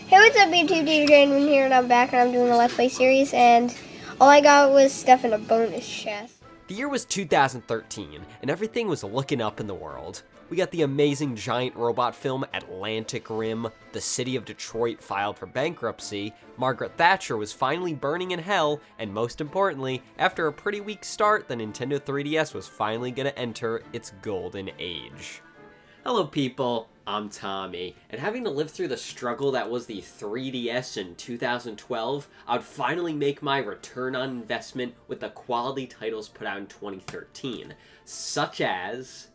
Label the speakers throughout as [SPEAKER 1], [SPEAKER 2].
[SPEAKER 1] Hey, what's up, YouTube? TeeGeeThree here, and I'm back, and I'm doing a Let's Play series, and all I got was stuff in a bonus chest.
[SPEAKER 2] The year was 2013, and everything was looking up in the world. We got the amazing giant robot film Atlantic Rim, the city of Detroit filed for bankruptcy, Margaret Thatcher was finally burning in hell, and most importantly, after a pretty weak start, the Nintendo 3DS was finally gonna enter its golden age. Hello people, I'm Tommy, and having to live through the struggle that was the 3DS in 2012, I'd finally make my return on investment with the quality titles put out in 2013, such as...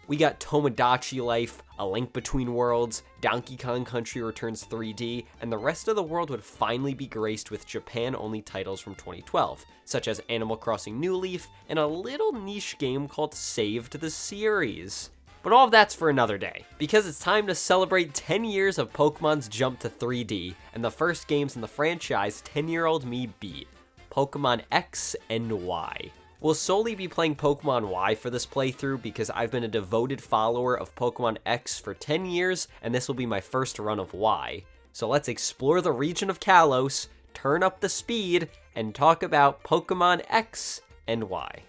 [SPEAKER 2] We got Tomodachi Life, A Link Between Worlds, Donkey Kong Country Returns 3D, and the rest of the world would finally be graced with Japan-only titles from 2012, such as Animal Crossing New Leaf, and a little niche game called Saved the Series. But all of that's for another day, because it's time to celebrate 10 years of Pokemon's jump to 3D, and the first games in the franchise 10-year-old me beat, Pokemon X and Y. We'll solely be playing Pokemon Y for this playthrough because I've been a devoted follower of Pokemon X for 10 years, and this will be my first run of Y. So let's explore the region of Kalos, turn up the speed, and talk about Pokemon X and Y.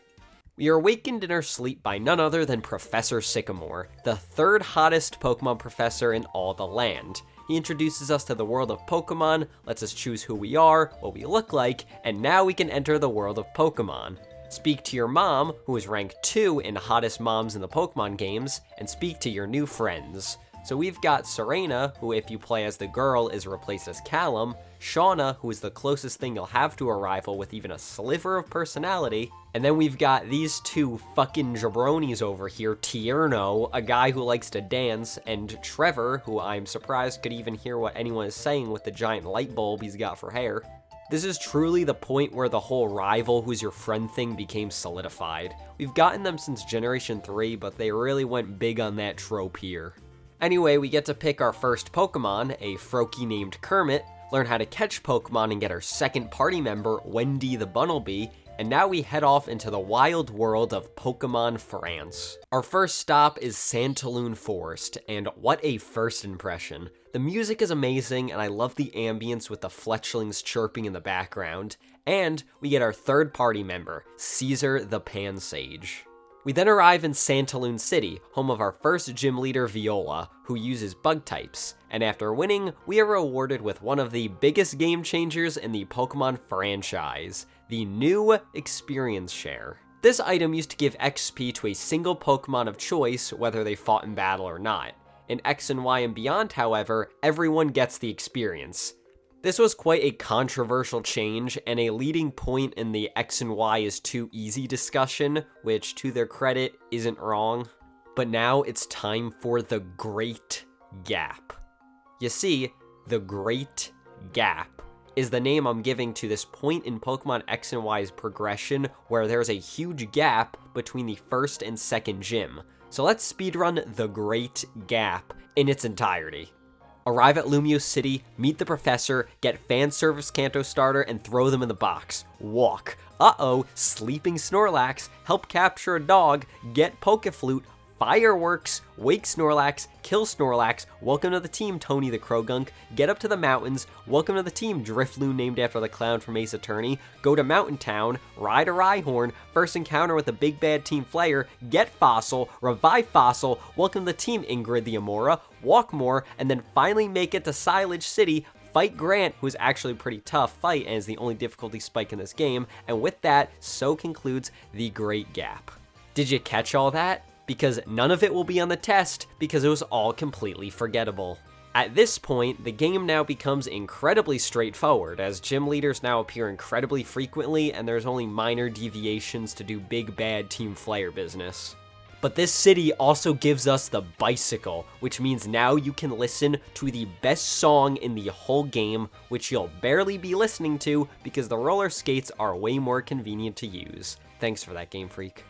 [SPEAKER 2] We are awakened in our sleep by none other than Professor Sycamore, the third hottest Pokemon professor in all the land. He introduces us to the world of Pokemon, lets us choose who we are, what we look like, and now we can enter the world of Pokemon. Speak to your mom, who is ranked 2 in hottest moms in the Pokemon games, and speak to your new friends. So we've got Serena, who if you play as the girl is replaced as Callum, Shauna, who is the closest thing you'll have to a rival with even a sliver of personality, and then we've got these two fucking jabronis over here, Tierno, a guy who likes to dance, and Trevor, who I'm surprised could even hear what anyone is saying with the giant light bulb he's got for hair. This is truly the point where the whole rival who's your friend thing became solidified. We've gotten them since Generation 3, but they really went big on that trope here. Anyway, we get to pick our first Pokemon, a Froakie named Kermit, learn how to catch Pokemon and get our second party member, Wendy the Bunnelby, and now we head off into the wild world of Pokemon France. Our first stop is Santalune Forest, and what a first impression. The music is amazing, and I love the ambience with the fletchlings chirping in the background, and we get our third party member, Caesar the Pansage. We then arrive in Santalune City, home of our first gym leader, Viola, who uses bug types, and after winning, we are rewarded with one of the biggest game changers in the Pokemon franchise, the new Experience Share. This item used to give XP to a single Pokemon of choice, whether they fought in battle or not. In X and Y and beyond, however, everyone gets the experience. This was quite a controversial change, and a leading point in the X and Y is too easy discussion, which, to their credit, isn't wrong. But now it's time for the Great Gap. You see, the Great Gap is the name I'm giving to this point in Pokemon X and Y's progression where there's a huge gap between the first and second gym. So let's speedrun the Great Gap in its entirety. Arrive at Lumiose City, meet the professor, get fan service Kanto starter, and throw them in the box. Walk. Uh-oh, sleeping Snorlax, help capture a dog, get Pokeflute, fireworks, wake Snorlax, kill Snorlax, welcome to the team Tony the Krogunk, get up to the mountains, welcome to the team Drifloon named after the clown from Ace Attorney, go to Mountain Town, ride a Rhyhorn, first encounter with the big bad team Flayer, get Fossil, revive Fossil, welcome to the team Ingrid the Amora, walk more, and then finally make it to Silage City, fight Grant, who's actually a pretty tough fight and is the only difficulty spike in this game, and with that, so concludes the Great Gap. Did you catch all that? Because none of it will be on the test because it was all completely forgettable. At this point, the game now becomes incredibly straightforward, as gym leaders now appear incredibly frequently and there's only minor deviations to do big bad Team Flayer business. But this city also gives us the bicycle, which means now you can listen to the best song in the whole game, which you'll barely be listening to because the roller skates are way more convenient to use. Thanks for that, Game Freak.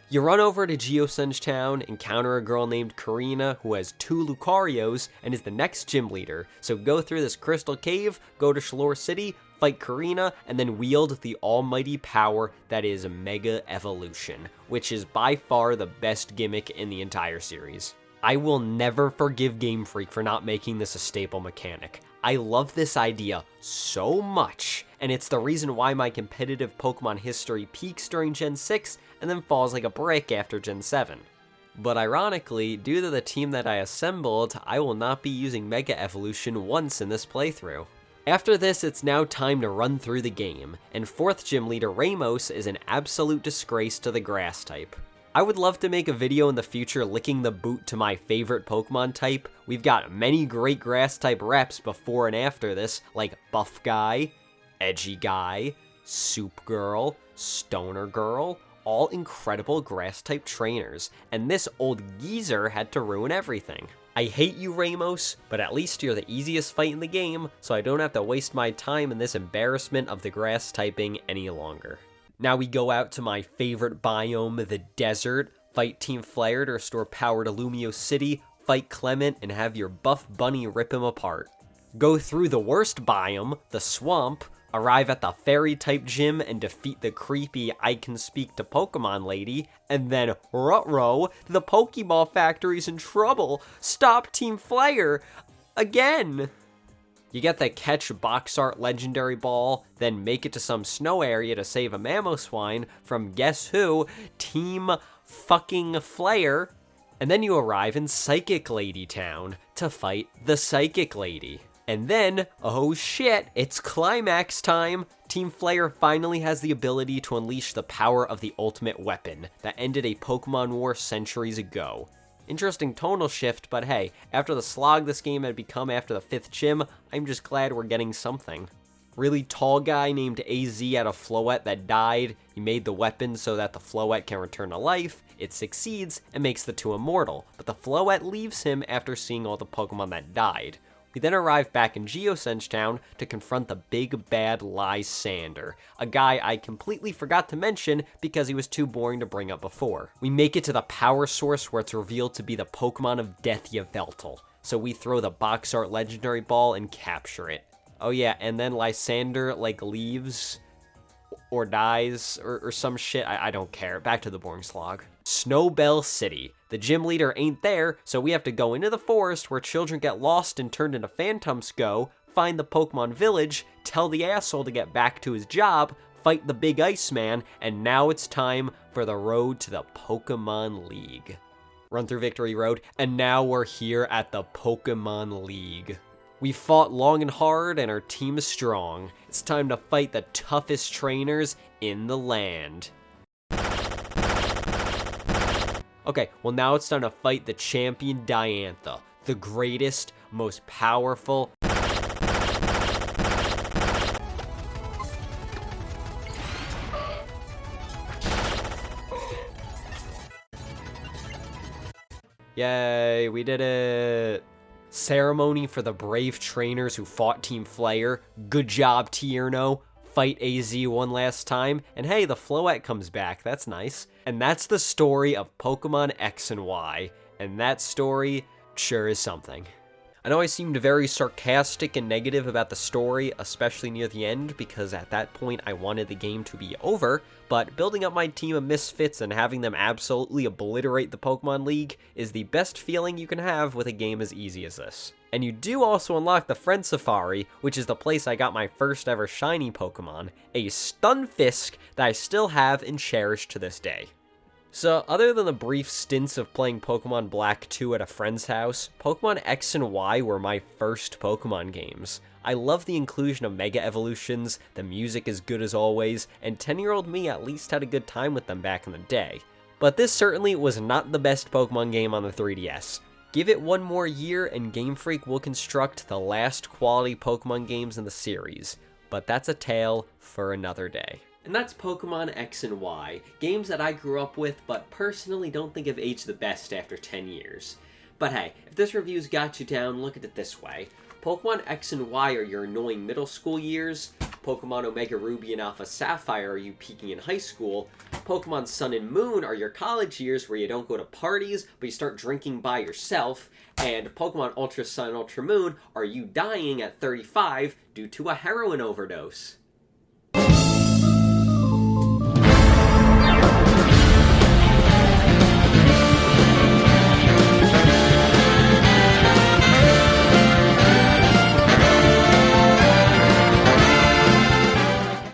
[SPEAKER 2] You run over to Geosenge Town, encounter a girl named Karina who has 2 Lucarios and is the next gym leader. So go through this crystal cave, go to Shalor City, fight Karina, and then wield the almighty power that is Mega Evolution, which is by far the best gimmick in the entire series. I will never forgive Game Freak for not making this a staple mechanic. I love this idea so much, and it's the reason why my competitive Pokemon history peaks during Gen 6 and then falls like a brick after Gen 7. But ironically, due to the team that I assembled, I will not be using Mega Evolution once in this playthrough. After this, it's now time to run through the game, and 4th Gym Leader Ramos is an absolute disgrace to the Grass type. I would love to make a video in the future licking the boot to my favorite Pokemon type. We've got many great Grass type reps before and after this, like Buff Guy, Edgy Guy, Soup Girl, Stoner Girl, all incredible Grass type trainers, and this old geezer had to ruin everything. I hate you, Ramos, but at least you're the easiest fight in the game, so I don't have to waste my time in this embarrassment of the Grass typing any longer. Now we go out to my favorite biome, the desert, fight Team Flare to restore power to Lumiose City, fight Clement, and have your buff bunny rip him apart. Go through the worst biome, the swamp, arrive at the fairy-type gym and defeat the creepy I can speak to Pokemon lady, and then ruh-roh, the Pokeball factory's in trouble. Stop Team Flare! Again! You get the catch box art legendary ball, then make it to some snow area to save a Mamoswine from guess who? Team fucking Flare. And then you arrive in Psychic Lady Town to fight the Psychic Lady. And then, oh shit, it's climax time! Team Flare finally has the ability to unleash the power of the ultimate weapon that ended a Pokemon War centuries ago. Interesting tonal shift, but hey, after the slog this game had become after the 5th gym, I'm just glad we're getting something. Really tall guy named AZ had a Floette that died. He made the weapon so that the Floette can return to life. It succeeds and makes the two immortal, but the Floette leaves him after seeing all the Pokemon that died. We then arrive back in Geosense Town to confront the big bad Lysander, a guy I completely forgot to mention because he was too boring to bring up before. We make it to the power source where it's revealed to be the Pokemon of Death Yveltal, so we throw the box art legendary ball and capture it. Oh yeah, and then Lysander leaves or dies or some shit, I don't care. Back to the boring slog. Snowbelle City. The gym leader ain't there, so we have to go into the forest where children get lost and turned into Phantoms go, find the Pokemon village, tell the asshole to get back to his job, fight the big Iceman, and now it's time for the road to the Pokemon League. Run through Victory Road, and now we're here at the Pokemon League. We fought long and hard, and our team is strong. It's time to fight the toughest trainers in the land. Okay, well now it's time to fight the champion Diantha, the greatest, most powerful... Yay, we did it! Ceremony for the brave trainers who fought Team Flare. Good job, Tierno. Fight AZ one last time, and hey, the Floette comes back, that's nice. And that's the story of Pokemon X and Y, and that story sure is something. I know I seemed very sarcastic and negative about the story, especially near the end, because at that point I wanted the game to be over, but building up my team of misfits and having them absolutely obliterate the Pokemon League is the best feeling you can have with a game as easy as this. And you do also unlock the Friend Safari, which is the place I got my first ever shiny Pokemon, a Stunfisk that I still have and cherish to this day. So, other than the brief stints of playing Pokemon Black 2 at a friend's house, Pokemon X and Y were my first Pokemon games. I love the inclusion of Mega Evolutions, the music is good as always, and 10-year-old me at least had a good time with them back in the day. But this certainly was not the best Pokemon game on the 3DS. Give it one more year and Game Freak will construct the last quality Pokemon games in the series, but that's a tale for another day. And that's Pokemon X and Y, games that I grew up with but personally don't think have aged the best after 10 years. But hey, if this review's got you down, look at it this way. Pokemon X and Y are your annoying middle school years, Pokemon Omega Ruby and Alpha Sapphire are you peaking in high school, Pokemon Sun and Moon are your college years where you don't go to parties, but you start drinking by yourself, and Pokemon Ultra Sun and Ultra Moon are you dying at 35 due to a heroin overdose.